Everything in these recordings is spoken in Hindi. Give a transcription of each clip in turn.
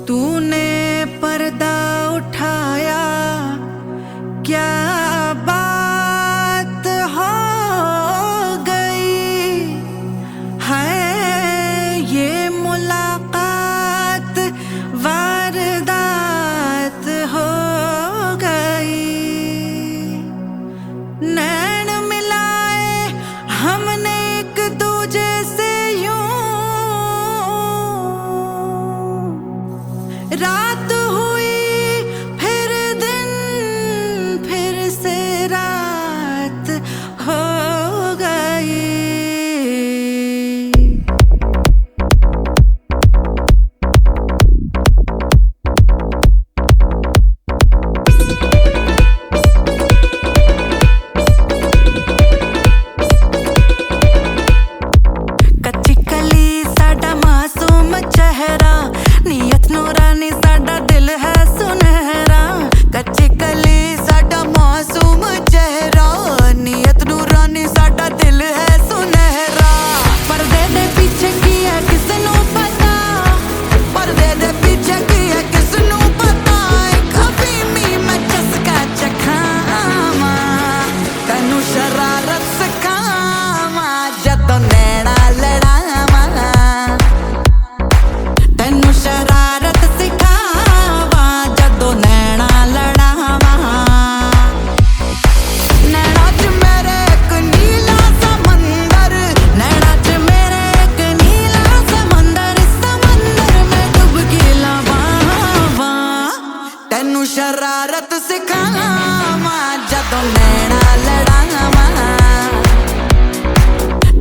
तूने पर्दा उठाया, क्या बात हो गई है ये मुलाकात, वारदात हो गई। नैन मिलाए हमने एक दूजे से यूं, रात हुई फिर दिन, फिर से रात हो गई। कच्ची कली साडा मासूम चेहरा, नीयत नूरानी साडा दिल है सुनहरा। कच्ची कली साडा मासूम चेहरा, नीयत नूरानी साडा दिल है सुनहरा। पर्दे दे पीछे की है किसनू पता, पर्दे दे पीछे की है किसनू पता। कभी मी मैं चस्का चखावा, तैनू शरारत सिखावा, जदों नैना लड़ावा। तैनू शरारत सिखावा, जदों नैना लड़ावा। नैना च मेरे एक नीला समंदर, नैना च मेरे एक नीला समंदर, समंदर में डुबकी लवावा। तैनू शरारत सिखावा, जदों नैना लड़ावा।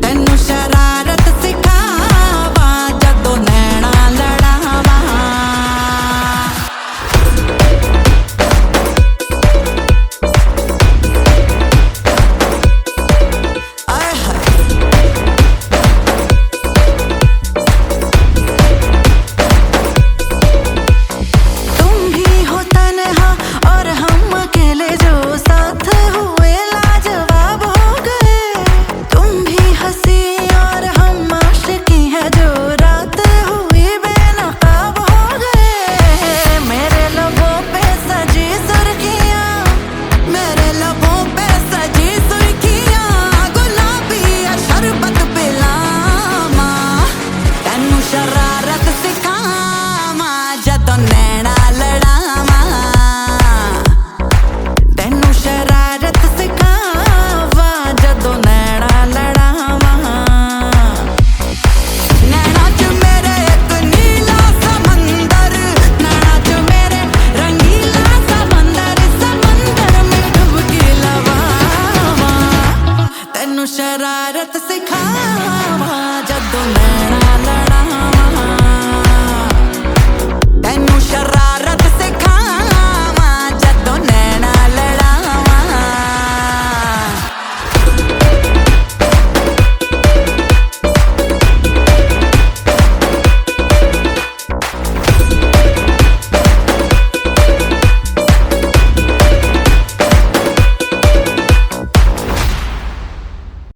तैनू शरारत सिखावा, जदों नैना लड़ावा। आय हाय तुम भी हो तन्हा और हम अकेले, जो साथ हुए लाजवाब हो गए। तुम भी हंसी और हम आशिकी है, जो रात हुई बेनकाब हो गए। मेरे लबों पे सजी सुर्खियां, मेरे लबों पे सजी सुर्खियां, गुलाबी या शरबत पिलावा। तैनू शरारत सिखावा, जदों नैना लड़ावा। तैनू शरारत सिखावा, जदों नैना लड़ावा। नैना च मेरे एक नीला समंदर, नैना च मेरे रंगीला समंदर, समंदर में डुबकी लवावा। तैनू शरारत सिखा